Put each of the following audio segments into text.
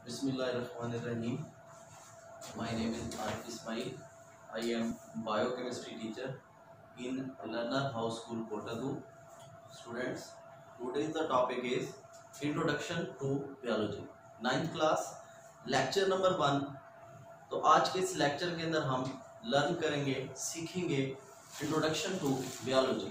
Bismillahirrahmanirrahim. My name is Arif Ismail. I am biochemistry teacher in Learner House School, Kotadu. Students, today's the topic is Introduction to Biology. 9th class, lecture number 1. तो आज के इस lecture के अंदर हम learn करेंगे, सीखेंगे introduction to biology.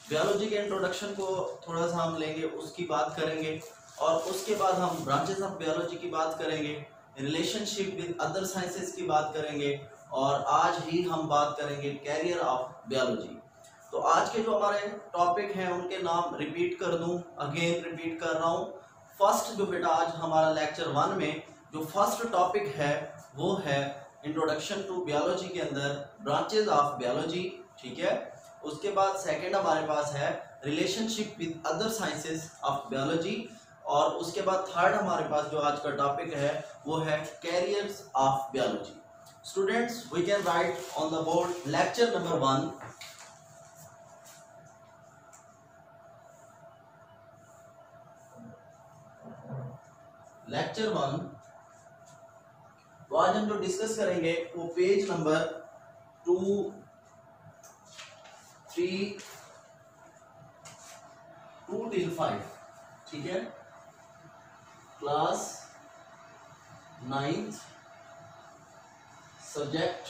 Biology के इंट्रोडक्शन को थोड़ा सा हम लेंगे, उसकी बात करेंगे और उसके बाद हम ब्रांचेस ऑफ बियोलॉजी की बात करेंगे, रिलेशनशिप विद अदर साइंसेस की बात करेंगे और आज ही हम बात करेंगे कैरियर ऑफ बियोलॉजी। तो आज के जो हमारे टॉपिक हैं उनके नाम रिपीट कर दूं, अगेन रिपीट कर रहा हूं। फर्स्ट जो बेटा आज हमारा लेक्चर 1 में जो फर्स्ट टॉपिक है वो है इंट्रोडक्शन टू बियोलॉजी के अंदर ब्रांचेस ऑफ बियोलॉजी, ठीक है। उसके बाद सेकंड हमारे पास है relationship with other sciences of biology और उसके बाद थर्ड हमारे पास जो आज का टॉपिक है वो है careers of biology. Students, we can write on the board lecture number 1। Lecture 1 तो आज हम जो डिस्कस करेंगे वो पेज नंबर 2, 3, 2 till 5, ठीक है। Class 9th, subject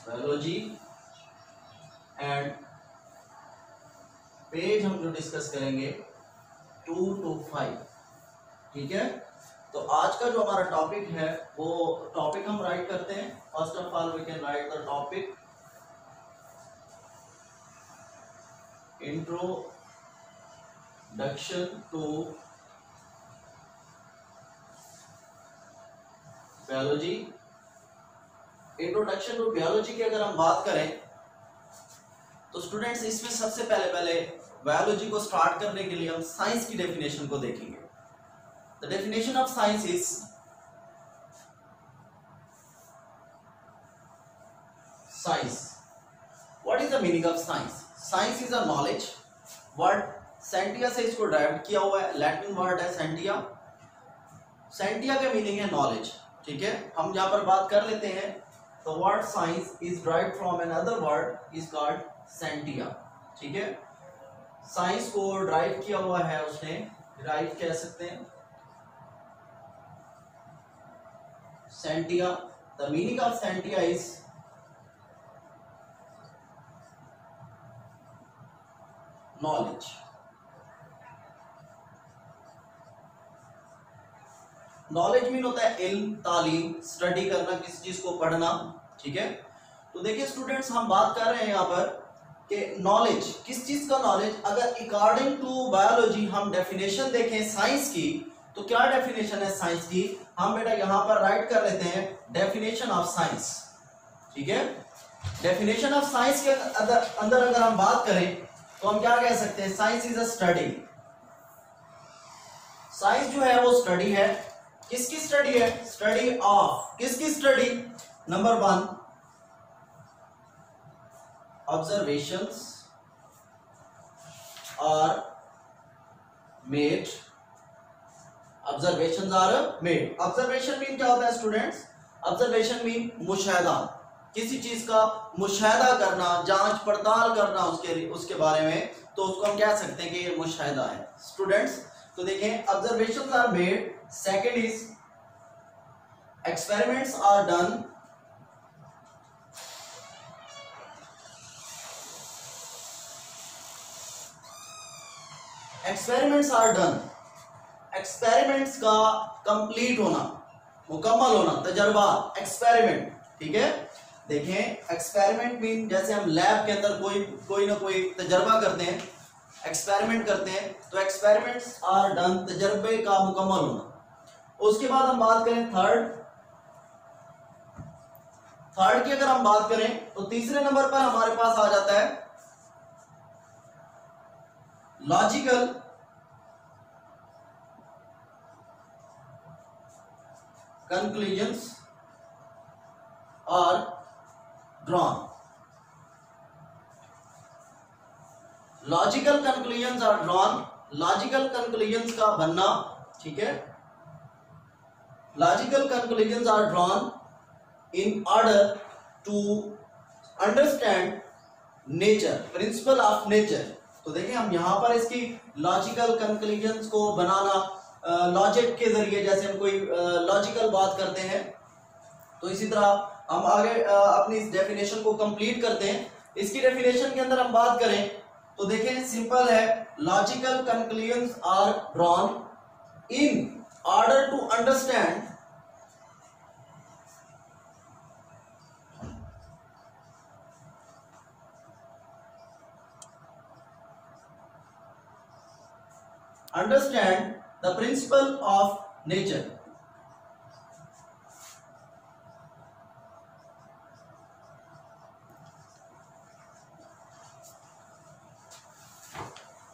biology and page हम जो डिस्कस करेंगे 2 to 5, ठीक है। तो आज का जो हमारा टॉपिक है वो टॉपिक हम राइट करते हैं। First of all we can write the topic introduction to biology. Introduction to biology की अगर हम बात करें तो स्टूडेंट्स इसमें सबसे पहले बायोलॉजी को स्टार्ट करने के लिए हम साइंस की डेफिनेशन को देखेंगे। The definition of science is science. What is the meaning of science? Science is a knowledge. Word scientia से इसको डिराइव किया हुआ है, लैटिन वर्ड है scientia. Scientia का मीनिंग है नॉलेज, ठीक है। हम यहाँ पर बात कर लेते हैं। The word science is derived from another word is called scientia, ठीक है। साइंस को डिराइव किया हुआ है उसने, डिराइव कह सकते हैं Scientia. The meaning of Scientia is knowledge. Knowledge mean होता है इल्म, तालीम, स्टडी करना, किसी चीज को पढ़ना, ठीक है। तो देखिए स्टूडेंट्स, हम बात कर रहे हैं यहाँ पर कि नॉलेज किस चीज का नॉलेज। अगर अकॉर्डिंग टू बायोलॉजी हम डेफिनेशन देखें साइंस की तो क्या डेफिनेशन है साइंस की, हम बेटा यहां पर राइट कर लेते हैं डेफिनेशन ऑफ साइंस, ठीक है। डेफिनेशन ऑफ साइंस के अंदर अगर हम बात करें तो हम क्या कह सकते हैं, science is a study. Science जो है वो स्टडी है, किसकी स्टडी है, स्टडी ऑफ, किसकी study, number 1 observations are made. Observations are made. Observation mean क्या होता है स्टूडेंट्स, ऑब्जर्वेशन मीन मुशाहिदा, किसी चीज का मुशाहिदा करना, जांच पड़ताल करना उसके बारे में, तो उसको हम कह सकते हैं कि ये मुशाहिदा है स्टूडेंट्स। तो देखें, observations are made. Second is experiments are done. Experiments are done, experiments का कंप्लीट होना, मुकम्मल होना, तजर्बा, एक्सपेरिमेंट, ठीक है। देखें, एक्सपेरिमेंट मीन जैसे हम लैब के अंदर कोई ना कोई तजर्बा करते हैं, एक्सपेरिमेंट करते हैं, तो एक्सपेरिमेंट्स आर डन, तजर्बे का मुकम्मल होना। उसके बाद हम बात करें थर्ड की अगर हम बात करें तो तीसरे नंबर पर हमारे पास आ जाता है logical conclusions are drawn. Logical conclusions are drawn. Logical conclusions का बनना, ठीक है, logical conclusions are drawn in order to understand nature, principle of nature. तो देखिए हम यहाँ पर इसकी लॉजिकल कंक्लूजन्स को बनाना लॉजिक के जरिए, जैसे हम कोई लॉजिकल बात करते हैं, तो इसी तरह हम आगे अपनी इस डेफिनेशन को कंप्लीट करते हैं। इसकी डेफिनेशन के अंदर हम बात करें तो देखिए सिंपल है, logical conclusions are drawn in order to understand the principle of nature।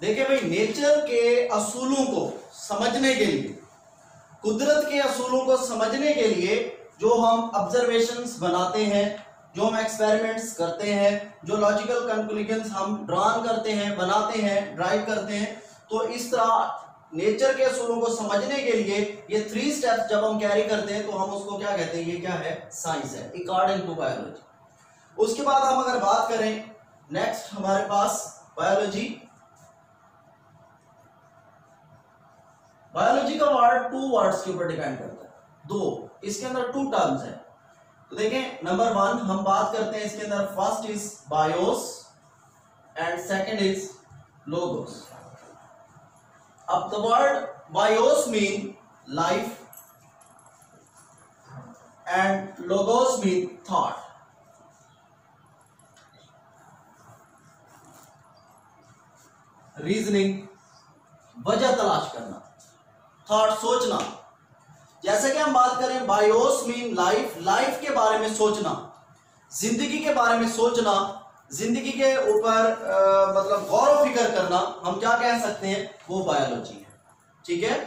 देखिए भाई, नेचर के असूलों को समझने के लिए, कुदरत के असूलों को समझने के लिए जो हम ऑब्जर्वेशंस बनाते हैं, जो हम एक्सपेरिमेंट्स करते हैं, जो लॉजिकल कंक्लूजन्स हम ड्रॉन करते हैं, बनाते हैं, ड्राइव करते हैं, तो इस तरह नेचर के असूलों को समझने के लिए ये 3 स्टेप्स जब हम कैरी करते हैं तो हम उसको क्या कहते हैं, ये क्या है, साइंस है, अकॉर्डिंग टू बायोलॉजी। उसके बाद हम अगर बात करें नेक्स्ट हमारे पास बायोलॉजी। बायोलॉजी का वर्ड 2 वर्ड्स के ऊपर डिपेंड करता है, 2, इसके अंदर 2 टर्म्स है। तो देखें नंबर 1 हम बात करते हैं इसके अंदर, first is bios and second is logos. अब the word bios mean life and logos mean thought. Reasoning, वजह तलाश करना, थॉट सोचना। जैसे कि हम बात करें बायोस मीन लाइफ, लाइफ के बारे में सोचना, जिंदगी के बारे में सोचना, जिंदगी के ऊपर मतलब गौर फिक्र करना, हम क्या कह सकते हैं, वो बायोलॉजी है। ठीक है,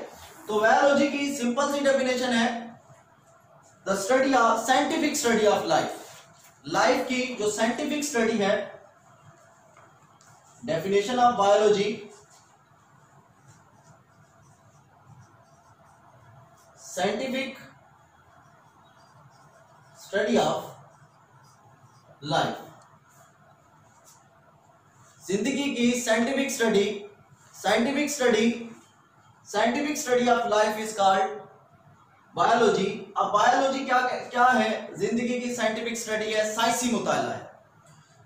तो बायोलॉजी की सिंपल सी डेफिनेशन है, the study of, scientific study of life, life की जो साइंटिफिक स्टडी है। Definition of biology, scientific study of life, जिंदगी की scientific study, scientific study of life is called biology. अब बायोलॉजी क्या है, जिंदगी की साइंटिफिक स्टडी है, साइंसी मुताला है।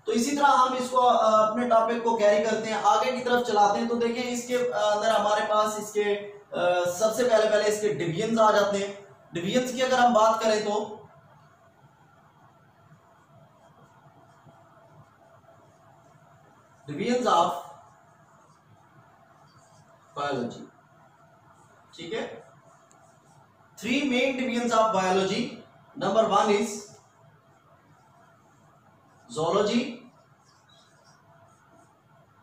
तो इसी तरह हम इसको अपने टॉपिक को कैरी करते हैं, आगे की तरफ चलाते हैं। तो देखिए इसके अंदर हमारे पास इसके सबसे पहले इसके डिवीजन्स आ जाते हैं। डिवीजन्स की अगर हम बात करें तो डिवीजन्स ऑफ बायोलॉजी, ठीक है, 3 main divisions of biology. Number 1 is zoology,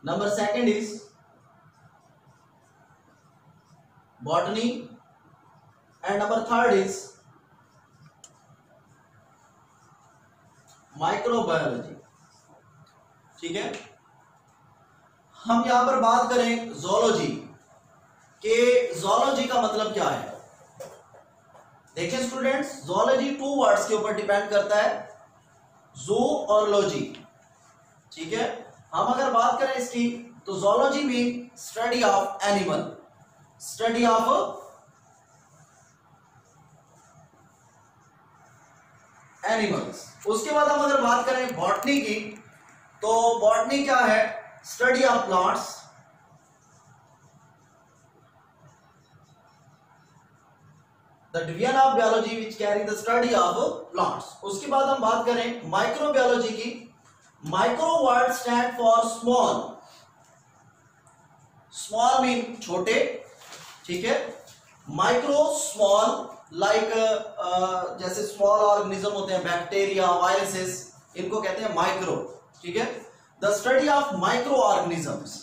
number 2 is botany, and number 3 is microbiology। ठीक है, हम यहां पर बात करें zoology के, zoology का मतलब क्या है। देखिए स्टूडेंट्स, zoology 2 वर्ड्स के ऊपर डिपेंड करता है, जू और लॉजी। ठीक है, हम अगर बात करें इसकी तो zoology mean study of animal, study of animals. उसके बाद हम अगर बात करें बॉटनी की तो बॉटनी क्या है, study of plants. The division of biology which carry the study of plants। उसके बाद हम बात करें माइक्रोबायोलॉजी की। Micro word stand for small, small mean छोटे। ठीक है, माइक्रो स्मॉल, लाइक जैसे स्मॉल ऑर्गेनिज्म होते हैं, बैक्टीरिया, वायरसेस, इनको कहते हैं माइक्रो। ठीक है, the study of micro organisms.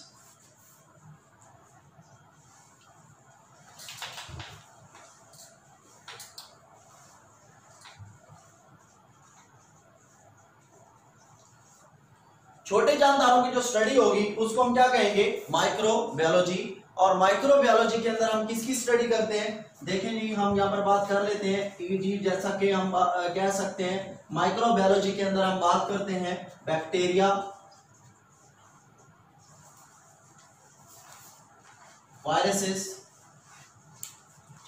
छोटे जानदारों की जो स्टडी होगी उसको हम क्या कहेंगे, माइक्रोबायोलॉजी। और माइक्रोबायोलॉजी के अंदर हम किसकी स्टडी करते हैं? देखें जी, हम यहाँ पर बात कर लेते हैं ईजी, जैसा कि हम कह सकते हैं माइक्रोबायोलॉजी के अंदर हम बात करते हैं बैक्टीरिया, वायरसेस,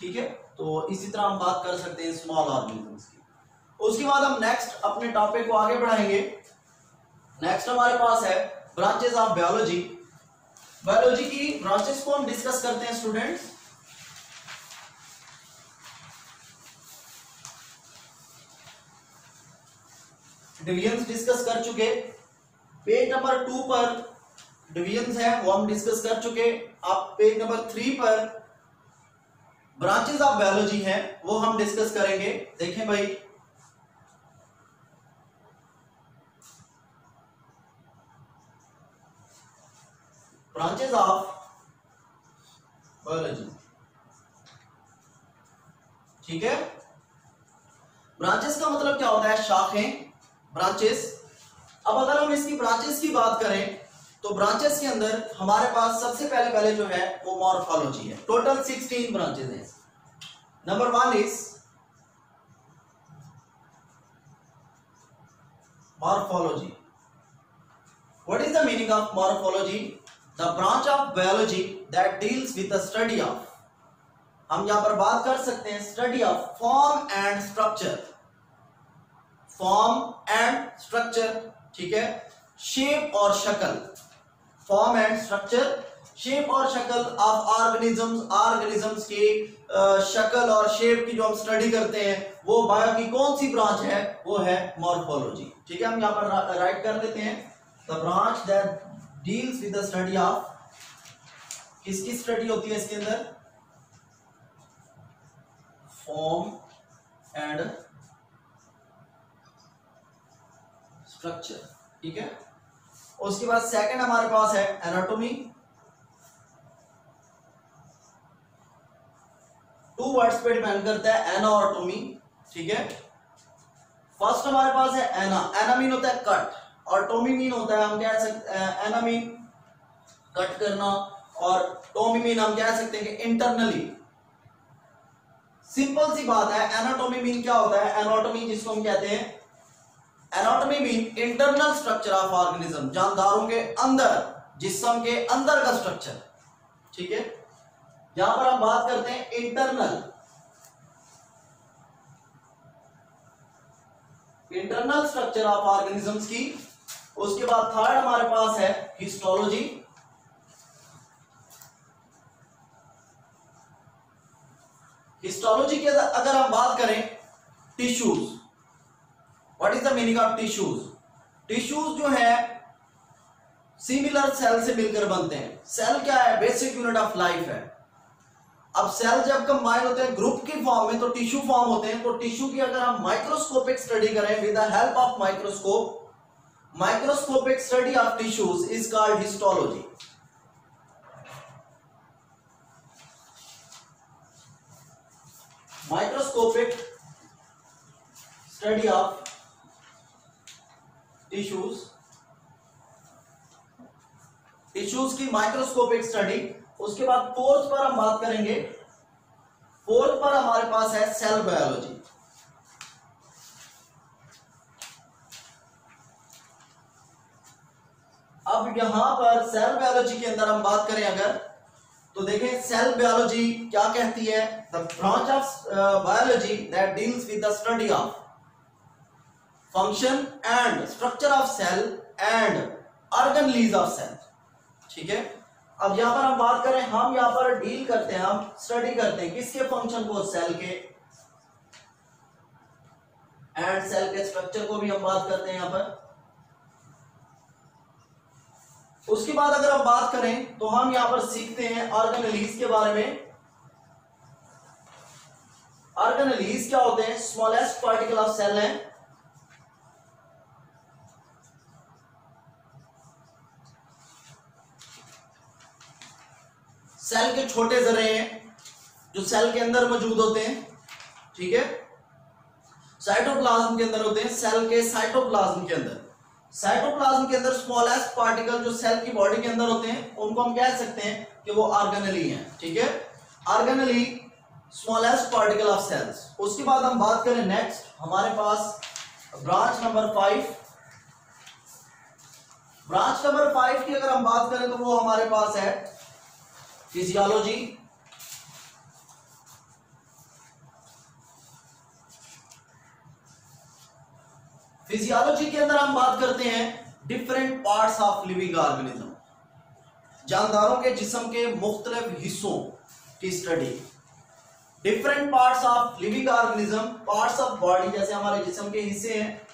ठीक है। तो इसी तरह हम बात कर सकते हैं स्मॉल ऑर्गेनिजम्स की। उसके बाद हम नेक्स्ट अपने टॉपिक को आगे बढ़ाएंगे। नेक्स्ट हमारे पास है ब्रांचेस ऑफ बायोलॉजी। बायोलॉजी की ब्रांचेस को हम डिस्कस करते हैं स्टूडेंट्स। डिवीजन्स डिस्कस कर चुके, पेज नंबर 2 पर डिवीजन्स है वो हम डिस्कस कर चुके। आप पेज नंबर 3 पर ब्रांचेस ऑफ बायोलॉजी है वो हम डिस्कस करेंगे। देखें भाई, ब्रांचेस ऑफ बायोलॉजी, ठीक है। ब्रांचेस का मतलब क्या होता है? शाखें, ब्रांचेस। अब अगर हम इसकी ब्रांचेस की बात करें तो ब्रांचेस के अंदर हमारे पास सबसे पहले जो है वो मॉर्फोलॉजी है। टोटल 16 ब्रांचेस हैं। Number 1 is morphology. What is the meaning of morphology? The branch of biology that deals with the study of, हम यहां पर बात कर सकते हैं study of form and structure, form and structure, ठीक है। शेप और शक्ल, फॉर्म एंड स्ट्रक्चर, शेप और शक्ल ऑफ ऑर्गेनिजम्स, ऑर्गेनिजम्स की शक्ल और शेप की जो हम स्टडी करते हैं वो बायो की कौन सी ब्रांच है? वो है मॉर्फोलॉजी, ठीक है। हम यहां पर राइट कर लेते हैं the branch that deals with the study of, किसकी स्टडी होती है इसके अंदर? फॉर्म एंड स्ट्रक्चर, ठीक है। उसके बाद सेकंड हमारे पास है एनाटॉमी। 2 वर्ड्स पे डिपेंड करता है, एना और टोमी, ठीक है। फर्स्ट हमारे पास है एना। एना मीन होता है कट और टोमी मीन होता है, हम कह सकते हैं एना मीन कट करना और टोमी मीन हम कह सकते हैं कि इंटरनली। सिंपल सी बात है, एनाटॉमी मीन क्या होता है? एनाटॉमी जिसको हम कहते हैं, anatomy mean internal structure of organism, जानदारों के अंदर, जिस्म के अंदर का स्ट्रक्चर, ठीक है। यहां पर हम बात करते हैं इंटरनल स्ट्रक्चर ऑफ ऑर्गेनिजम्स की। उसके बाद थर्ड हमारे पास है हिस्टोलॉजी। हिस्टोलॉजी की अगर हम बात करें tissues, what is the meaning of tissues? Tissues जो है सिमिलर सेल से मिलकर बनते हैं। सेल क्या है? बेसिक यूनिट ऑफ लाइफ है। अब सेल जब कंबाइन होते हैं ग्रुप की फॉर्म में तो टिश्यू फॉर्म होते हैं। तो टिश्यू की अगर हम माइक्रोस्कोपिक स्टडी करें with the help of microscope, microscopic study of tissues is called histology. Microscopic study of tissues, tissues की माइक्रोस्कोपिक स्टडी। उसके बाद फोर्थ पर हम बात करेंगे, फोर्थ पर हमारे पास है सेल बायोलॉजी। अब यहां पर सेल बायोलॉजी के अंदर हम बात करें अगर, तो देखें सेल बायोलॉजी क्या कहती है? The branch of biology that deals with the study of function and structure of cell and organelles of cell, ठीक है। अब यहां पर हम बात करें, हम यहां पर डील करते हैं, हम स्टडी करते हैं किसके फंक्शन को? सेल के, एंड सेल के स्ट्रक्चर को भी हम बात करते हैं यहां पर। उसके बाद अगर हम बात करें तो हम यहां पर सीखते हैं ऑर्गेनेलिज के बारे में। ऑर्गेनेलिज क्या होते हैं? स्मॉलेस्ट पार्टिकल ऑफ सेल है। सेल के छोटे जरे हैं जो सेल के अंदर मौजूद होते हैं, ठीक है। साइटोप्लाज्म के अंदर होते हैं, सेल के साइटोप्लाज्म के अंदर, साइटोप्लाज्म के अंदर स्मॉलेस्ट पार्टिकल जो सेल की बॉडी के अंदर होते हैं उनको हम कह सकते हैं कि वो ऑर्गेनेली हैं, ठीक है, organelle smallest particle of cells. उसके बाद हम बात करें नेक्स्ट, हमारे पास ब्रांच नंबर 5। ब्रांच नंबर 5 की अगर हम बात करें तो वो हमारे पास है फिजियोलॉजी। फिजियोलॉजी के अंदर हम बात करते हैं different parts of living organism, जानदारों के जिस्म के मुख्तलिफ हिस्सों की स्टडी। Different parts of living organism, parts of body, जैसे हमारे जिस्म के हिस्से हैं,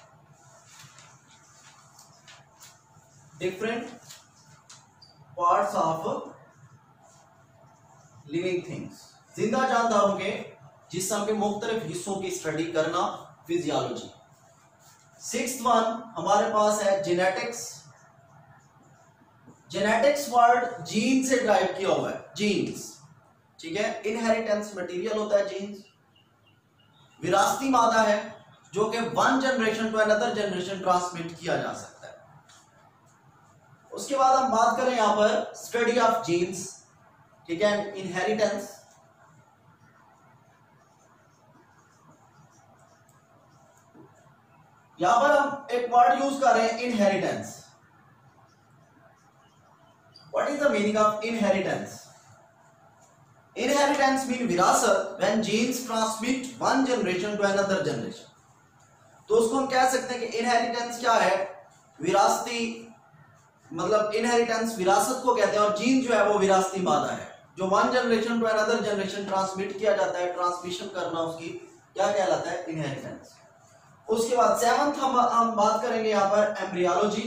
different parts of living things, जिंदा जानदारों के जिस्म के मुख्तलिफ हिस्सों की स्टडी करना फिजियोलॉजी। 6th वन हमारे पास है जेनेटिक्स। जेनेटिक्स वर्ड जीन से ड्राइव किया हुआ है, जीन्स, ठीक है, इनहेरिटेंस मटेरियल होता है जीन्स, विरासती मादा है जो कि one generation to another generation transmit किया जा सकता है। उसके बाद हम बात करें यहां पर स्टडी ऑफ जीन्स, ठीक है, इनहेरिटेंस। यहां पर हम एक वर्ड यूज कर रहे हैं inheritance. What is the meaning of inheritance? Inheritance mean विरासत, when genes transmit one generation to another generation. तो उसको हम कह सकते हैं कि इनहेरिटेंस क्या है, विरासती, मतलब इनहेरिटेंस विरासत को कहते हैं, और जीन जो है वो विरासती मादा है जो one generation to another generation transmit किया जाता है, ट्रांसमिशन करना उसकी क्या कहलाता है, इनहेरिटेंस। उसके बाद 7th हम बात करेंगे यहां पर एम्ब्रियोलॉजी।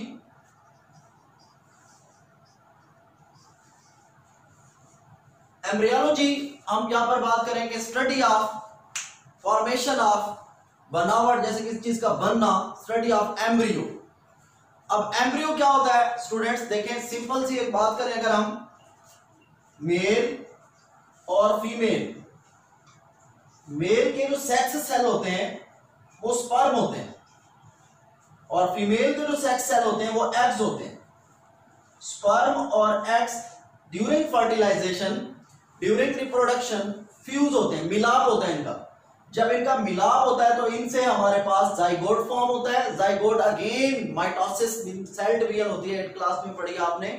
एम्ब्रियोलॉजी हम यहां पर बात करेंगे स्टडी ऑफ फॉर्मेशन ऑफ, बनावट, जैसे किसी चीज का बनना, स्टडी ऑफ एम्ब्रियो। अब एम्ब्रियो क्या होता है स्टूडेंट्स, देखें सिंपल सी एक बात करें, अगर हम मेल और फीमेल, मेल के जो सेक्स सेल होते हैं वो स्पर्म होते हैं, और फीमेल के जो सेक्स सेल होते हैं वो एग्स होते हैं। स्पर्म और eggs during fertilisation, during reproduction fuse होते हैं, मिलाप होता है इनका। जब इनका मिलाप होता है तो इनसे हमारे पास जाइगोट फॉर्म होता है। Zygote again mitosis, cell division होती है, 8th क्लास में पढ़ी आपने,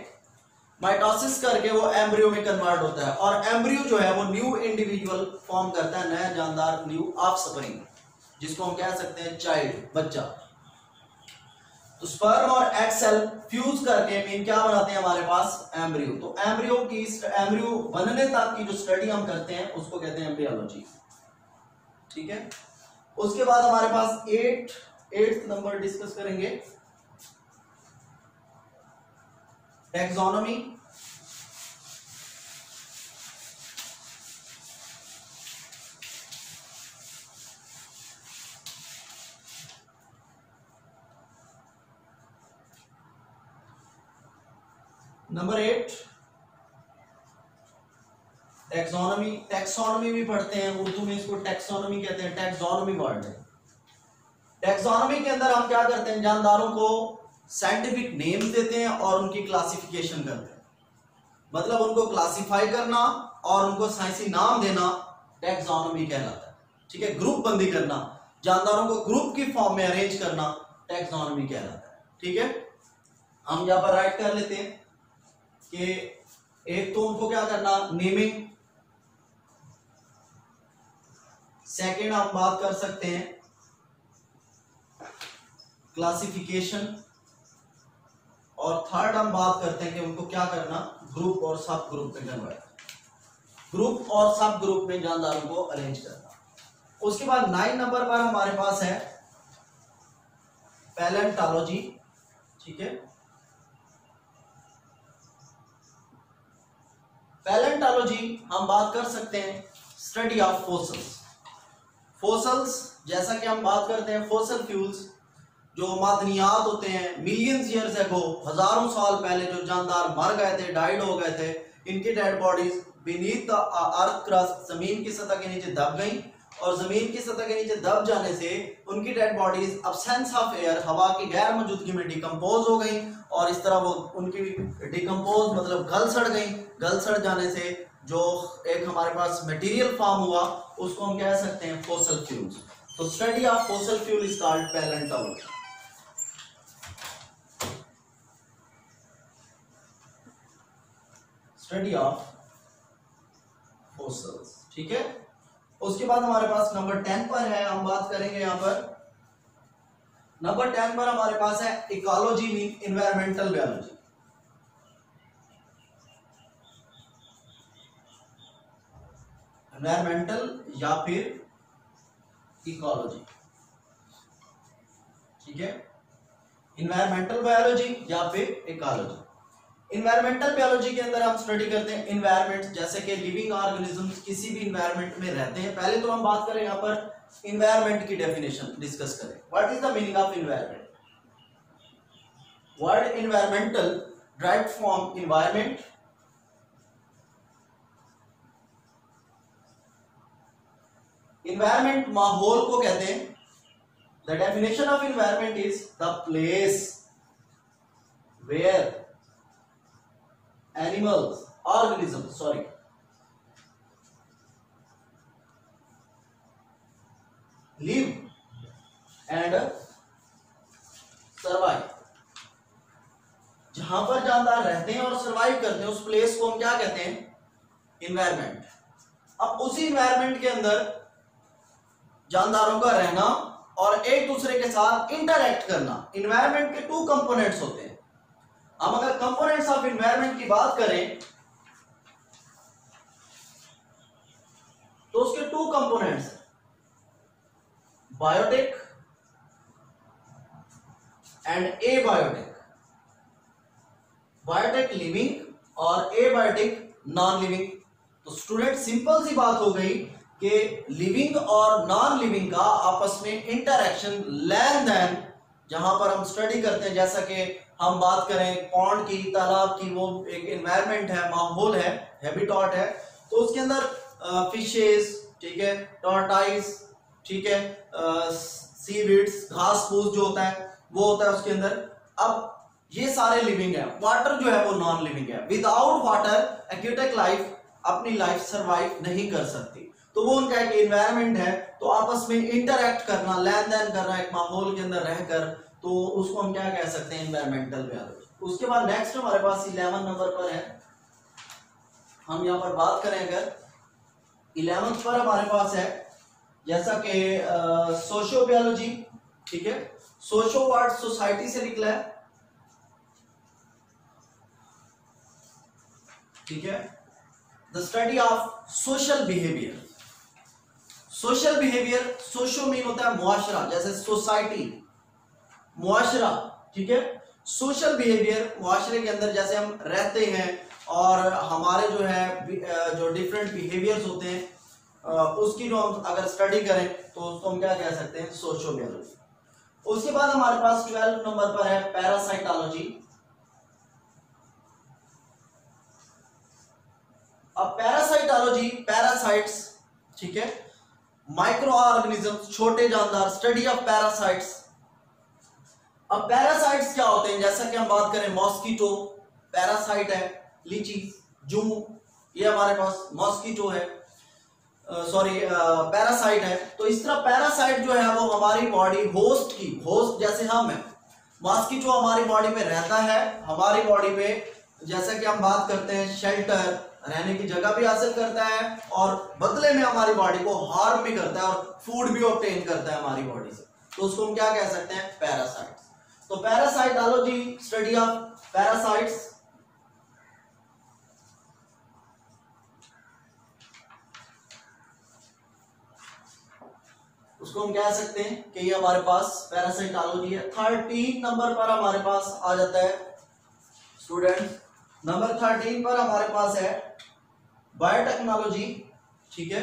माइटोसिस करके वो एम्ब्रियो में कन्वर्ट होता है, और एम्ब्रियो जो है वो न्यू इंडिविजुअल फॉर्म करता है, नया जानदार, न्यू ऑफस्प्रिंग, जिसको हम कह सकते हैं चाइल्ड, बच्चा। तो स्पर्म और एग सेल फ्यूज करके मीन क्या बनाते हैं हमारे पास, एम्ब्रियो। तो एम्ब्रियो बनने तक की जो स्टडी हम करते हैं उसको कहते हैं एम्ब्रियोलॉजी, ठीक है। उसके बाद हमारे पास 8th नंबर डिस्कस करेंगे टैक्सोनॉमी। Number 8 taxonomy. टैक्सोनॉमी भी पढ़ते हैं, उर्दू में इसको टैक्सोनॉमी कहते हैं, टैक्सोनॉमी वर्ड है। टैक्सोनॉमी के अंदर हम क्या करते हैं, जानदारों को साइंटिफिक नेम्स देते हैं और उनकी क्लासिफिकेशन करते हैं, मतलब उनको क्लासिफाई करना और उनको साइंसी नाम देना टैक्सोनॉमी कहलाता है, ठीक है। ग्रुप बंदी करना, जानदारों को ग्रुप की फॉर्म में अरेंज करना टैक्सोनॉमी कहलाता है, ठीक है। हम यहां पर राइट कर लेते हैं कि एक तो उनको क्या करना, नेमिंग, सेकंड हम बात कर सकते हैं क्लासिफिकेशन, और थर्ड हम बात करते हैं कि उनको क्या करना, ग्रुप और सब ग्रुप में कन्वर्ट, ग्रुप और सब ग्रुप में जानदारों को अरेंज करना। उसके बाद 9 नंबर पर हमारे पास है पैलेंटोलॉजी, ठीक है। पैलेंटोलॉजी हम बात कर सकते हैं स्टडी ऑफ फोसल्स। फोसल्स जैसा कि हम बात करते हैं फोसल फ्यूल्स, जो मादनियात होते हैं मिलियंस ईयर्स एगो, हजारों साल पहले जो जानदार मर गए थे, डाइड हो गए थे, इनकी dead bodies beneath the earth crust, जमीन की सतह के नीचे दब गई और जमीन की सतह के नीचे दब जाने से उनकी dead bodies absence of air, हवा की गैर मौजूदगी में डिकम्पोज हो गई और इस तरह वो उनकी डिकम्पोज मतलब गल सड़ गई। गल सड़ जाने से जो एक हमारे पास मटेरियल फॉर्म हुआ उसको हम कह सकते हैं फॉसिल फ्यूल्स। तो study of fossil fuel is called palaeontology. Study of fossils, ठीक है। उसके बाद हमारे पास नंबर 10 पर है, हम बात करेंगे यहां पर नंबर 10 पर हमारे पास है ecology mean environmental biology. Environmental या फिर इकोलॉजी, ठीक है। एनवायरमेंटल बायोलॉजी या फिर इकोलॉजी। इन्वायरमेंटल बायोलॉजी के अंदर हम स्टडी करते हैं इन्वायरमेंट, जैसे कि लिविंग ऑर्गेनिजम्स किसी भी इन्वायरमेंट में रहते हैं। पहले तो हम बात करें यहाँ पर इन्वायरमेंट की डेफिनेशन डिस्कस करें। What is the meaning of environment? Word environmental derived from environment, environment माहौल को कहते हैं। The definition of environment is the place where animals, organisms, live and survive। जहां पर जानदार रहते हैं और सरवाइव करते हैं उस प्लेस को हम क्या कहते हैं? इन्वायरमेंट। अब उसी इन्वायरमेंट के अंदर जानदारों का रहना और एक दूसरे के साथ इंटरैक्ट करना। इन्वायरमेंट के 2 कंपोनेंट्स होते हैं। हम अगर कंपोनेंट्स ऑफ इन्वायरमेंट की बात करें तो उसके 2 कंपोनेंट्स हैं, biotic and abiotic. Biotic living और एबायोटिक नॉन लिविंग। तो स्टूडेंट सिंपल सी बात हो गई कि लिविंग और नॉन लिविंग का आपस में इंटरैक्शन, लेन देन, जहां पर हम स्टडी करते हैं, जैसा कि हम बात करें पॉन्ड की, तालाब की, वो एक एनवायरनमेंट है, माहौल है, हैबिटेट है। तो उसके अंदर फिशेस, ठीक है, टॉर्टाइस, ठीक है, सीवीड्स, घास फूस जो होता है वो होता है उसके अंदर। अब ये सारे लिविंग है। वाटर जो है वो नॉन लिविंग है। विदाउट वाटर एक्वेटिक लाइफ अपनी लाइफ सरवाइव नहीं कर सकती। तो वो उनका एक एनवायरनमेंट है। तो आपस में इंटरैक्ट करना, लेन देन करना एक माहौल के अंदर रहकर, तो उसको हम क्या कह सकते हैं? Environmental biology. उसके बाद नेक्स्ट हमारे पास 11 नंबर पर है। हम यहाँ पर बात करें अगर 11th पर हमारे पास है जैसा कि सोशियो बायोलॉजी, ठीक है। सोशो वर्ड सोसाइटी से निकला है, ठीक है। The study of social behaviour. Social behaviour, socio mean होता है मुआशरा, जैसे सोसाइटी, मुआशरा, ठीक है। सोशल बिहेवियर, मुआशरे के अंदर जैसे हम रहते हैं और हमारे जो है जो डिफरेंट बिहेवियर्स होते हैं उसकी जो हम अगर स्टडी करें तो उसको हम क्या कह सकते हैं? Socio biology. उसके बाद हमारे पास 12 नंबर पर है पैरासाइटोलॉजी। अब पैरासाइटोलॉजी, पैरासाइट्स, ठीक है, माइक्रो ऑर्गेनिजम्स, छोटे जानदार, स्टडी ऑफ पैरासाइट्स। अब पैरासाइट्स क्या होते हैं? जैसा कि हम बात करें मॉस्किटो पैरासाइट है, लीची, जू, ये हमारे पास मॉस्किटो है, सॉरी पैरासाइट है। तो इस तरह पैरासाइट जो है वो हमारी बॉडी होस्ट की, होस्ट जैसे हम है, मॉस्किटो हमारी बॉडी में रहता है, हमारी बॉडी में जैसा कि हम बात करते हैं शेल्टर, रहने की जगह भी हासिल करता है और बदले में हमारी बॉडी को हार्म भी करता है और फूड भी ऑब्टेन करता है हमारी बॉडी से। तो उसको हम क्या कह सकते हैं? पैरासाइट्स। तो पैरासाइटोलॉजी, स्टडी ऑफ पैरासाइट्स। उसको हम कह सकते हैं कि ये हमारे पास पैरासाइटोलॉजी है। 13 नंबर पर हमारे पास आ जाता है स्टूडेंट्स। नंबर 13 पर हमारे पास है बायोटेक्नोलॉजी, ठीक है।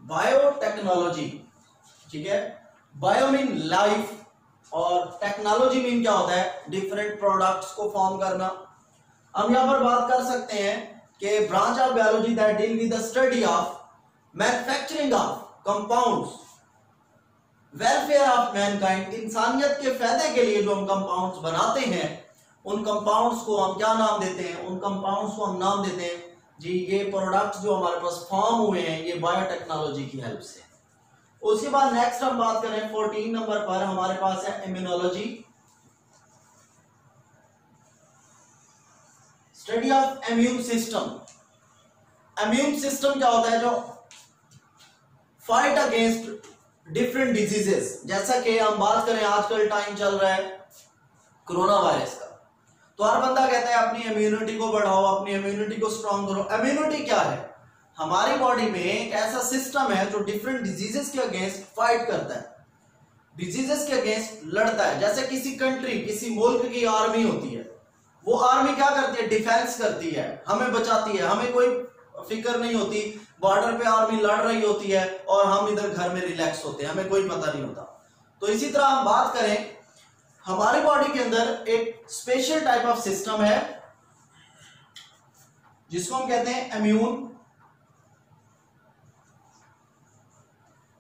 बायोटेक्नोलॉजी, ठीक है। बायो मीन लाइफ और टेक्नोलॉजी मीन क्या होता है? डिफरेंट प्रोडक्ट्स को फॉर्म करना। हम यहाँ पर बात कर सकते हैं कि branch of biology that deal with the study of manufacturing of compounds, welfare of Mankind, इंसानियत के फायदे के लिए जो हम कंपाउंड्स बनाते हैं, उन कंपाउंड्स को हम क्या नाम देते हैं? उन कंपाउंड्स को हम नाम देते हैं जी ये प्रोडक्ट्स जो हमारे पास फॉर्म हुए हैं ये बायोटेक्नोलॉजी की हेल्प से। उसके बाद नेक्स्ट हम बात करें 14 नंबर पर हमारे पास है immunology, study of immune system. Immune system क्या होता है? जो फाइट अगेंस्ट डिफरेंट डिजीजेस, जैसा कि हम बात करें आजकल टाइम चल रहा है कोरोना वायरस का, तो हर बंदा कहता है अपनी इम्यूनिटी को बढ़ाओ, अपनी इम्यूनिटी को स्ट्रांग करो। इम्यूनिटी क्या है? हमारी बॉडी में एक ऐसा सिस्टम है जो डिफरेंट डिजीजेस के अगेंस्ट फाइट करता है, डिजीजेस के अगेंस्ट लड़ता है। जैसे किसी कंट्री, किसी मुल्क की आर्मी होती है, वो आर्मी क्या करती है? डिफेंस करती है, हमें बचाती है, हमें कोई फिक्र नहीं होती, बॉर्डर पे आर्मी लड़ रही होती है और हम इधर घर में रिलैक्स होते हैं, हमें कोई पता नहीं होता। तो इसी तरह हम बात करें, हमारी बॉडी के अंदर एक स्पेशल टाइप ऑफ सिस्टम है जिसको हम कहते हैं इम्यून।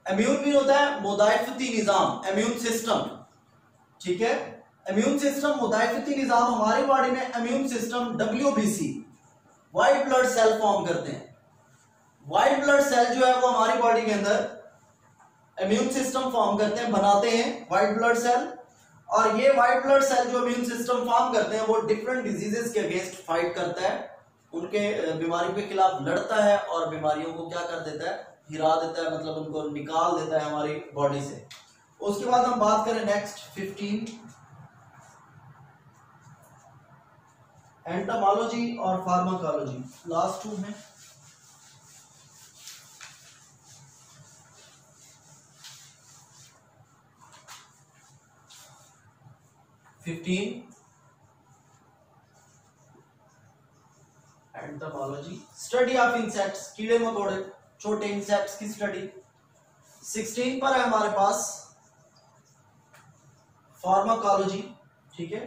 इम्यून भी होता है मुदाफती निजाम, इम्यून सिस्टम, ठीक है। इम्यून सिस्टम, मुदाफती निजाम, हमारी बॉडी में immune system WBC, white blood cell form करते हैं। व्हाइट ब्लड सेल जो है वो हमारी बॉडी के अंदर इम्यून सिस्टम फॉर्म करते हैं, बनाते हैं व्हाइट ब्लड सेल। और ये व्हाइट ब्लड सेल जो इम्यून सिस्टम फॉर्म करते हैं वो डिफरेंट डिजीजेस के अगेंस्ट फाइट करता है, उनके बीमारियों के खिलाफ लड़ता है और बीमारियों को क्या कर देता है? हिरा देता है, मतलब उनको निकाल देता है हमारी बॉडी से। उसके बाद हम बात करें नेक्स्ट 15 एंटोमोलॉजी और फार्माकोलॉजी, लास्ट 2 में। एंटोमोलॉजी, स्टडी ऑफ इंसेक्ट्स, कीड़े मकोड़े, छोटे इंसेक्ट्स की स्टडी। 16 पर है हमारे पास फार्माकोलॉजी, ठीक है।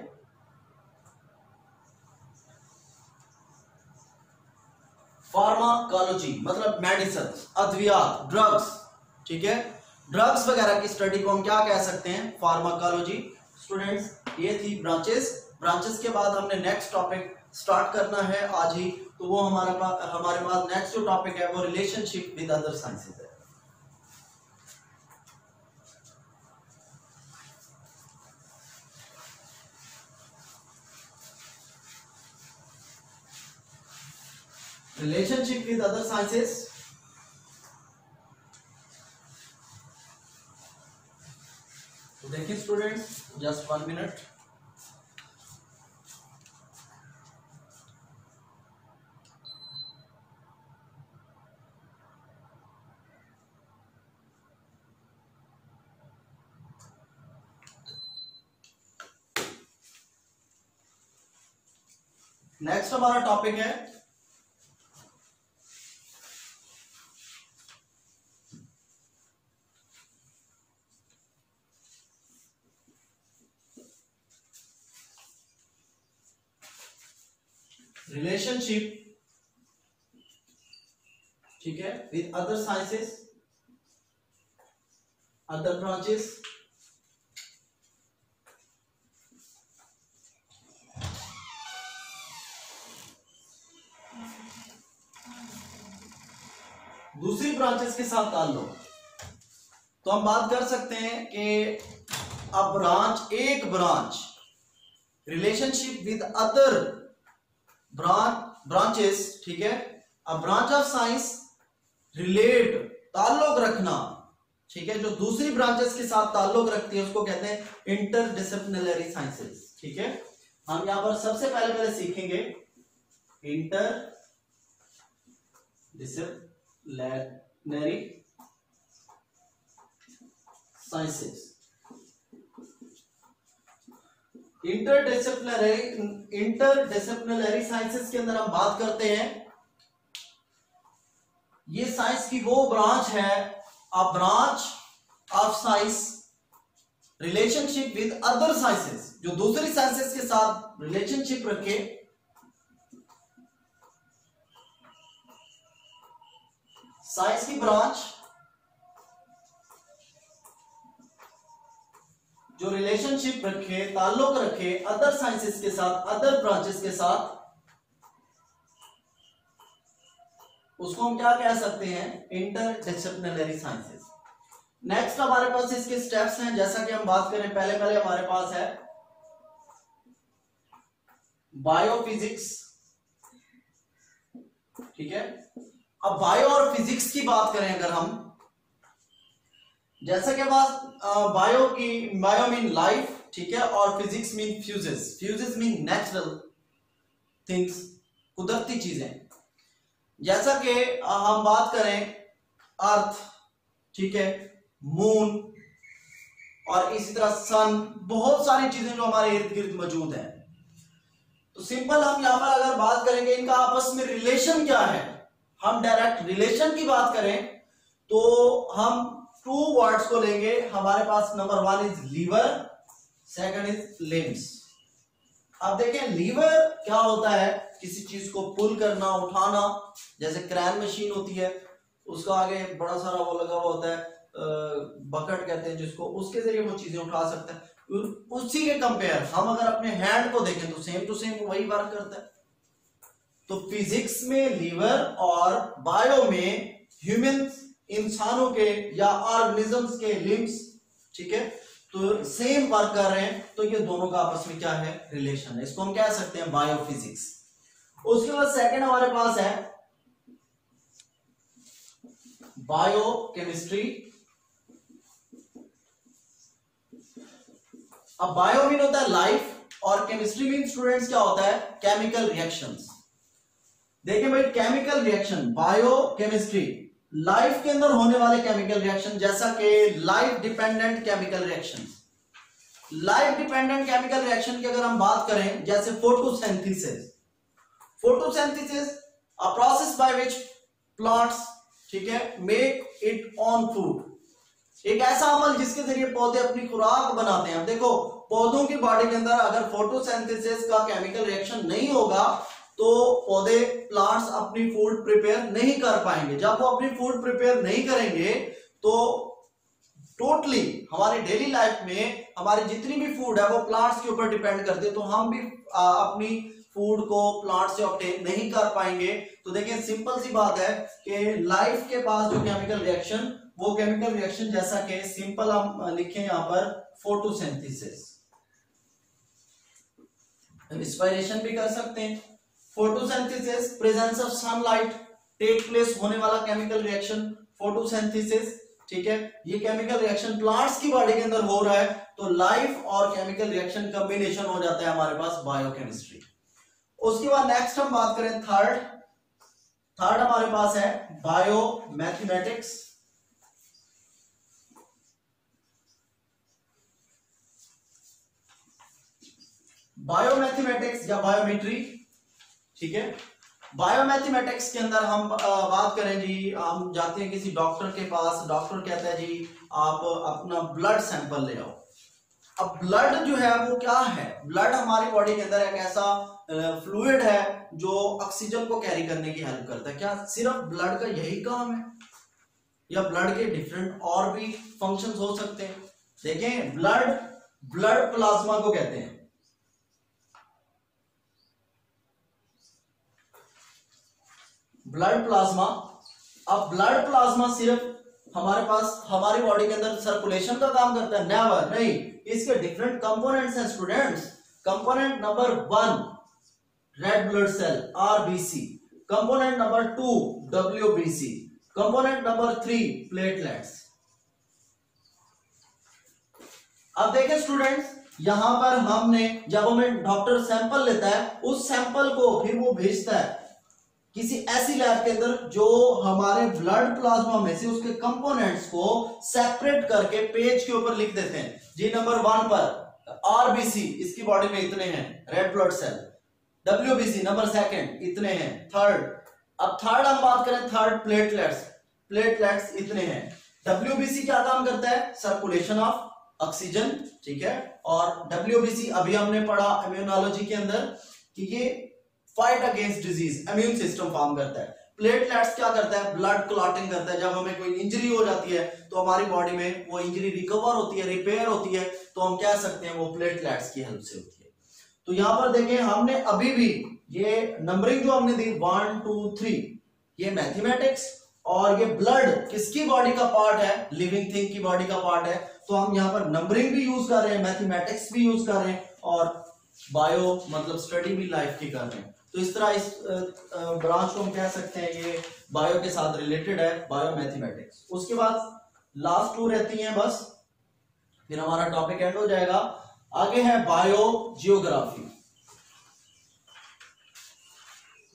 फार्माकोलॉजी मतलब मेडिसिन, अद्वियात, ड्रग्स, ठीक है। ड्रग्स वगैरह की स्टडी को हम क्या कह सकते हैं? फार्माकोलॉजी। स्टूडेंट्स, ये थी ब्रांचेस। ब्रांचेस के बाद हमने नेक्स्ट टॉपिक स्टार्ट करना है आज ही, तो वो हमारे पास नेक्स्ट जो टॉपिक है वो रिलेशनशिप विद अदर साइंसेस है। रिलेशनशिप विद अदर साइंसेस, तो देखिए स्टूडेंट्स, जस्ट 1 मिनट। नेक्स्ट हमारा टॉपिक है रिलेशनशिप, ठीक है, with other sciences, other branches. दूसरी ब्रांचेस के साथ ताल्लुक, तो हम बात कर सकते हैं कि अब एक branch relationship with other branches, ठीक है। अब ब्रांच ऑफ साइंस रिलेट, ताल्लुक रखना, ठीक है, जो दूसरी ब्रांचेस के साथ ताल्लुक रखती है उसको कहते हैं इंटरडिसिप्लिनरी साइंसेस, ठीक है। हम यहां पर सबसे पहले सीखेंगे इंटरडिसिप्लिनरी साइंसेस। इंटरडिसिप्लिनरी साइंसेस के अंदर हम बात करते हैं, ये साइंस की वो ब्रांच है, a branch of science relationship with other sciences, जो दूसरी साइंसेस के साथ रिलेशनशिप रखे साइंस की ब्रांच जो रिलेशनशिप रखे, ताल्लुक रखे अदर साइंसेस के साथ, अदर ब्रांचेस के साथ, उसको हम क्या कह सकते हैं, इंटरडिसिप्लिनरी साइंसेस। नेक्स्ट हमारे पास इसके स्टेप्स हैं, जैसा कि हम बात करें, पहले हमारे पास है बायोफिजिक्स, ठीक है। अब बायो और फिजिक्स की बात करें अगर हम, जैसा कि बायो मीन लाइफ, ठीक है, और physics mean fuses mean natural things, कुदरती चीजें। जैसा कि हम बात करें अर्थ, ठीक है, मून और इसी तरह सन, बहुत सारी चीजें जो हमारे इर्द गिर्द मौजूद हैं। तो सिंपल हम यहां पर अगर बात करेंगे इनका आपस में रिलेशन क्या है, हम डायरेक्ट रिलेशन की बात करें तो हम 2 वर्ड्स को लेंगे। हमारे पास number 1 is liver, second is limbs. अब देखें लीवर क्या होता है, किसी चीज को पुल करना, उठाना, जैसे क्रैन मशीन होती है, उसका आगे बड़ा सारा वो लगा हुआ होता है, बकेट कहते हैं जिसको, उसके जरिए वो चीजें उठा सकता है। उसी के कंपेयर हम अगर अपने हैंड को देखें तो सेम टू सेम वही वर्क करता है। तो फिजिक्स में लीवर और बायो में ह्यूमंस, इंसानों के या ऑर्गेनिजम्स के लिम्स, ठीक है, तो सेम वर्क कर रहे हैं, तो ये दोनों का आपस में क्या है, रिलेशन है। इसको हम कह सकते हैं बायोफिजिक्स। उसके बाद सेकंड हमारे पास है बायोकेमिस्ट्री। अब बायो मीन होता है लाइफ और केमिस्ट्री मीन स्टूडेंट्स क्या होता है, केमिकल रिएक्शंस। देखिए भाई, केमिकल रिएक्शन, बायोकेमिस्ट्री लाइफ के अंदर होने वाले केमिकल रिएक्शन, जैसा कि life dependent chemical reaction. Life dependent chemical reaction की अगर हम बात करें, जैसे photosynthesis a process by which plants, ठीक है, मेक इट ऑन फूड। एक ऐसा अमल जिसके जरिए पौधे अपनी खुराक बनाते हैं। देखो, पौधों की बॉडी के अंदर अगर फोटोसिंथेसिस का केमिकल रिएक्शन नहीं होगा तो पौधे, प्लांट्स अपनी फूड प्रिपेयर नहीं कर पाएंगे। जब वो अपनी फूड प्रिपेयर नहीं करेंगे तो टोटली हमारी डेली लाइफ में हमारी जितनी भी फूड है वो प्लांट्स के ऊपर डिपेंड करती है, तो हम भी अपनी फूड को प्लांट से ऑब्टेन नहीं कर पाएंगे। तो देखिए, सिंपल सी बात है कि लाइफ के पास जो केमिकल रिएक्शन, वो केमिकल रिएक्शन जैसा कि सिंपल हम लिखें यहां पर फोटोसिंथेसिस, इंस्पिरेशन भी कर सकते हैं। Photosynthesis, presence of sunlight, take place होने वाला केमिकल रिएक्शन फोटोसिंथेसिस, ठीक है। ये केमिकल रिएक्शन प्लांट्स की बॉडी के अंदर हो रहा है, तो लाइफ और केमिकल रिएक्शन कॉम्बिनेशन हो जाता है हमारे पास बायोकेमिस्ट्री। उसके बाद नेक्स्ट हम बात करें थर्ड हमारे पास है बायोमैथमेटिक्स। बायोमैथमेटिक्स या बायोमेट्री, ठीक है। बायोमैथमेटिक्स के अंदर हम बात करें जी, हम जाते हैं किसी डॉक्टर के पास, डॉक्टर कहता है जी आप अपना ब्लड सैंपल ले आओ। अब ब्लड जो है वो क्या है, ब्लड हमारी बॉडी के अंदर एक ऐसा फ्लूइड है जो ऑक्सीजन को कैरी करने की हेल्प करता है। क्या सिर्फ ब्लड का यही काम है या ब्लड के डिफरेंट और भी फंक्शंस हो सकते हैं? देखें, ब्लड प्लाज्मा को कहते हैं। ब्लड प्लाज्मा, अब ब्लड प्लाज्मा सिर्फ हमारे पास हमारी बॉडी के अंदर सर्कुलेशन का काम करता है? नेवर, नहीं, इसके डिफरेंट कंपोनेंट्स हैं students. Component number 1 red blood cell RBC, component number 2 WBC, component number 3 platelets. अब देखें स्टूडेंट्स, यहां पर हमने जब हमें डॉक्टर सैंपल लेता है, उस सैंपल को फिर वो भेजता है किसी ऐसी लैब के अंदर जो हमारे ब्लड प्लाज्मा में से उसके कंपोनेंट्स को सेपरेट करके पेज के ऊपर लिख देते हैं जी। नंबर 1 पर आरबीसी, इसकी बॉडी में इतने हैं red blood cell, WBC number 2 इतने हैं, अब थर्ड हम बात करें, थर्ड प्लेटलेट्स इतने हैं। डब्ल्यूबीसी क्या काम करता है? सर्कुलेशन ऑफ ऑक्सीजन, ठीक है। और डब्ल्यूबीसी अभी हमने पढ़ा इम्यूनोलॉजी के अंदर कि ये fight against disease, immune system form करता है। प्लेटलेट्स क्या करता है, ब्लड क्लॉटिंग करता है। जब हमें कोई इंजरी हो जाती है तो हमारी बॉडी में वो इंजरी रिकवर होती है, रिपेयर होती है, तो हम कह सकते हैं वो प्लेटलेट्स की हेल्प से होती है। तो यहां पर देखें, हमने अभी भी ये नंबरिंग जो हमने दी 1 2 3, ये मैथमेटिक्स, और ये ब्लड किसकी बॉडी का पार्ट है, लिविंग थिंग की बॉडी का पार्ट है। तो हम यहाँ पर नंबरिंग भी यूज कर रहे हैं, मैथमेटिक्स भी यूज कर रहे हैं, और बायो मतलब स्टडी भी लाइफ की कर रहे हैं। तो इस तरह इस ब्रांच को हम कह सकते हैं ये बायो के साथ रिलेटेड है, बायो मैथमेटिक्स। उसके बाद लास्ट 2 रहती हैं बस, फिर हमारा टॉपिक एंड हो जाएगा। आगे है बायो जियोग्राफी।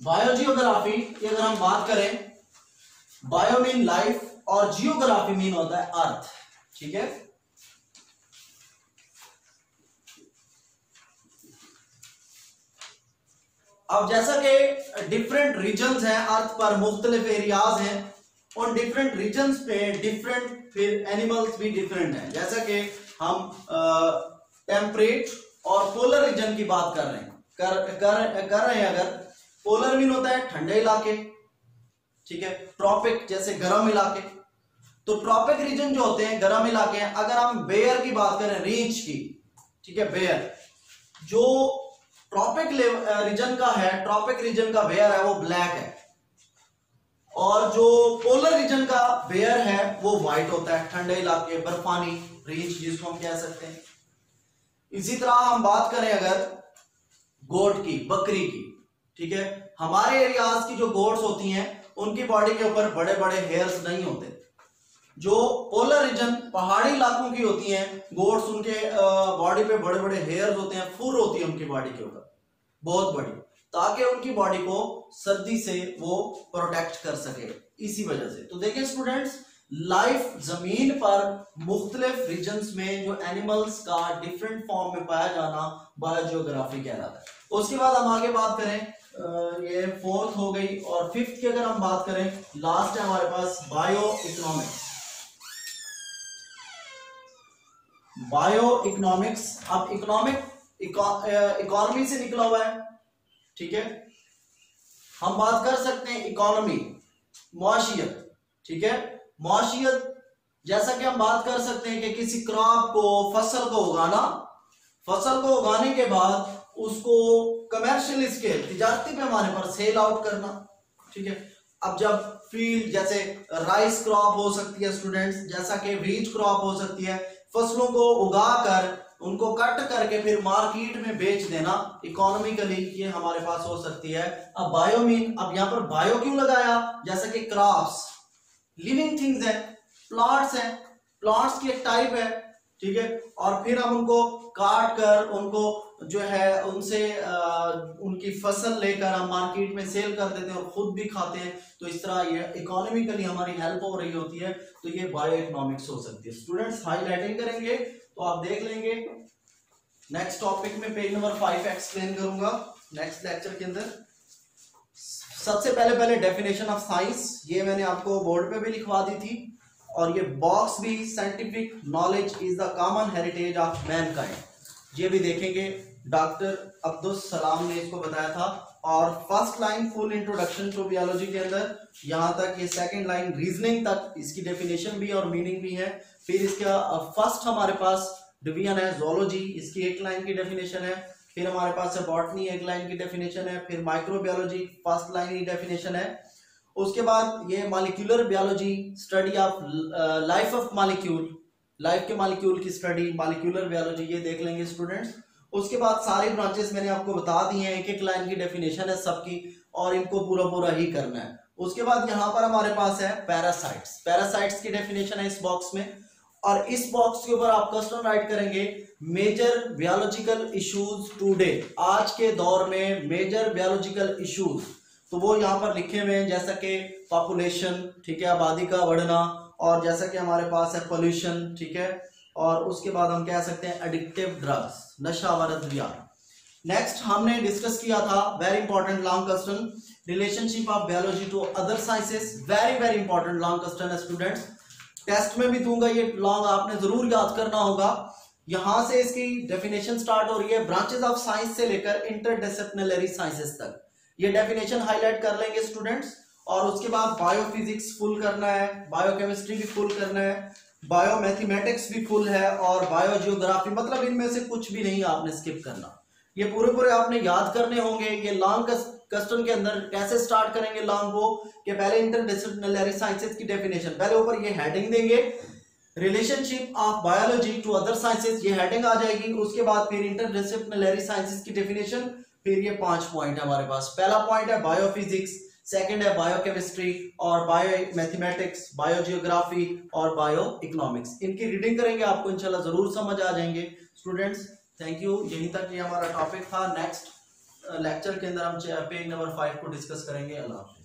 बायो जियोग्राफी की अगर हम बात करें, बायो मीन लाइफ और जियोग्राफी मीन होता है अर्थ, ठीक है। अब जैसा कि डिफरेंट रीजन्स हैं अर्थ पर, मुख्तलिफ एरियाज हैं, उन डिफरेंट रीजन्स पे डिफरेंट फिर एनिमल्स भी डिफरेंट हैं। जैसा कि हम टेम्परेट और पोलर रीजन की बात कर रहे हैं कर रहे हैं। अगर पोलर मीन होता है ठंडे इलाके, ठीक है, ट्रॉपिक जैसे गर्म इलाके। तो ट्रॉपिक रीजन जो होते हैं गर्म इलाके हैं। अगर हम बेयर की बात करें, रीच की, ठीक है, बेयर जो ट्रॉपिक रीजन का है, ट्रॉपिक रीजन का बेयर है वो ब्लैक है, और जो पोलर रीजन का बेयर है वो व्हाइट होता है, ठंडे इलाके, बर्फानी रीच जिसको हम कह सकते हैं। इसी तरह हम बात करें अगर गोट की, बकरी की, ठीक है, हमारे एरियाज की जो गोट्स होती हैं उनकी बॉडी के ऊपर बड़े बड़े हेयर्स नहीं होते। जो पोलर रीजन पहाड़ी इलाकों की होती हैं गोट्स, उनके बॉडी पे बड़े बड़े हेयर्स होते हैं, फुर होती है उनकी बॉडी के ऊपर बहुत बड़ी, ताकि उनकी बॉडी को सर्दी से वो प्रोटेक्ट कर सके, इसी वजह से। तो देखिए स्टूडेंट्स, लाइफ जमीन पर मुख्तलिफ रीजन्स में जो एनिमल्स का डिफरेंट फॉर्म में पाया जाना बायोजियोग्राफी कहलाता है। उसके बाद हम आगे बात करें, ये 4th हो गई, और 5th की अगर हम बात करें, लास्ट है हमारे पास बायो इकोनॉमिक्स। बायो इकोनॉमिक्स, अब इकोनॉमी से निकला हुआ है, ठीक है। हम बात कर सकते हैं इकोनॉमी, मुआशियत, ठीक है, मुआशियत। जैसा कि हम बात कर सकते हैं कि किसी क्रॉप को, फसल को उगाना, फसल को उगाने के बाद उसको कमर्शियल स्केल, तिजारती पैमाने पर सेल आउट करना, ठीक है। अब जब फील्ड, जैसे राइस क्रॉप हो सकती है स्टूडेंट्स, जैसा कि व्हीट क्रॉप हो सकती है, फसलों को उगाकर उनको कट करके फिर मार्केट में बेच देना, इकोनॉमिकली ये हमारे पास हो सकती है। अब बायो मीन, अब यहाँ पर बायो क्यों लगाया, जैसा कि क्रॉप्स लिविंग थिंग्स है, प्लांट्स है, प्लांट्स की एक टाइप है, ठीक है, और फिर हम उनको काट कर उनको जो है उनसे उनकी फसल लेकर हम मार्केट में सेल कर देते हैं और खुद भी खाते हैं। तो इस तरह ये इकोनॉमिकली हमारी हेल्प हो रही होती है, तो ये बायो इकोनॉमिक्स हो सकती है। स्टूडेंट्स हाईलाइटिंग करेंगे तो आप देख लेंगे। नेक्स्ट टॉपिक में पेज नंबर 5 एक्सप्लेन करूंगा नेक्स्ट लेक्चर के अंदर। सबसे पहले डेफिनेशन ऑफ साइंस, ये मैंने आपको बोर्ड पे भी लिखवा दी थी, और ये बॉक्स भी, scientific knowledge is the common heritage of Mankind, ये भी देखेंगे। डॉक्टर अब्दुल सलाम ने इसको बताया था। और first line full introduction to biology के अंदर यहाँ तक, ये सेकंड लाइन रीजनिंग तक इसकी डेफिनेशन भी और मीनिंग भी है। फिर इसका फर्स्ट हमारे पास डिवीजन है जोलॉजी, इसकी 1 लाइन की डेफिनेशन है। फिर हमारे पास है बॉटनी, 1 लाइन की डेफिनेशन है। फिर माइक्रोबायोलॉजी फर्स्ट लाइन की डेफिनेशन है। उसके बाद ये molecular biology, study of life of molecule, life के मॉलिक्यूल की स्टडी, मॉलिक्यूलर बायोलॉजी, ये देख लेंगे स्टूडेंट्स। उसके बाद सारी ब्रांचेस मैंने आपको बता दी हैं, 1-1 लाइन की डेफिनेशन है सबकी, और इनको पूरा ही करना है। उसके बाद यहाँ पर हमारे पास है पैरासाइट्स, पैरासाइट्स की डेफिनेशन है इस बॉक्स में, और इस बॉक्स के ऊपर आप क्वेश्चन राइट करेंगे मेजर बायोलॉजिकल इश्यूज टुडे, आज के दौर में मेजर बायोलॉजिकल इश्यूज, तो वो यहाँ पर लिखे हुए हैं, जैसा कि पॉपुलेशन, ठीक है, आबादी का बढ़ना, और जैसा कि हमारे पास है पोल्यूशन, ठीक है, और उसके बाद हम कह सकते हैं एडिक्टिव ड्रग्स, नशावर अद्वियात। नेक्स्ट हमने डिस्कस किया था very important long question, relationship of biology to other sciences, very important long question है स्टूडेंट्स, टेस्ट में भी दूंगा ये लॉन्ग, आपने जरूर याद करना होगा। यहां से इसकी डेफिनेशन स्टार्ट हो रही है, ब्रांचेस ऑफ साइंस से लेकर इंटरडिसिप्लिनरी साइंसेस तक, ये डेफिनेशन हाईलाइट कर लेंगे स्टूडेंट्स। और उसके बाद बायोफिजिक्स फुल करना है, बायोकेमिस्ट्री भी फुल करना है, बायो मैथमेटिक्स भी फुल है और बायो जियोग्राफी, मतलब इनमें से कुछ भी नहीं आपने स्किप करना। ये पूरे आपने याद करने होंगे। ये लॉन्ग क्वेश्चन के अंदर कैसे स्टार्ट करेंगे लॉन्ग को, कि पहले इंटरडिसिप्लिनरी साइंसेज की डेफिनेशन, पहले ऊपर ये हेडिंग देंगे relationship of biology to other sciences, ये हेडिंग आ जाएगी। उसके बाद फिर इंटरडिसिप्लिनरी साइंसेज की डेफिनेशन, फिर ये 5 पॉइंट है हमारे पास। पहला पॉइंट है बायोफिजिक्स, सेकंड है बायोकेमिस्ट्री और बायो मैथमेटिक्स, बायो जियोग्राफी और बायो इकोनॉमिक्स। इनकी रीडिंग करेंगे, आपको इंशाल्लाह जरूर समझ आ जाएंगे स्टूडेंट्स। Thank you. यहीं तक ये हमारा टॉपिक था। नेक्स्ट लेक्चर के अंदर हम पेज नंबर 5 को डिस्कस करेंगे। अल्लाह हाफ़िज़।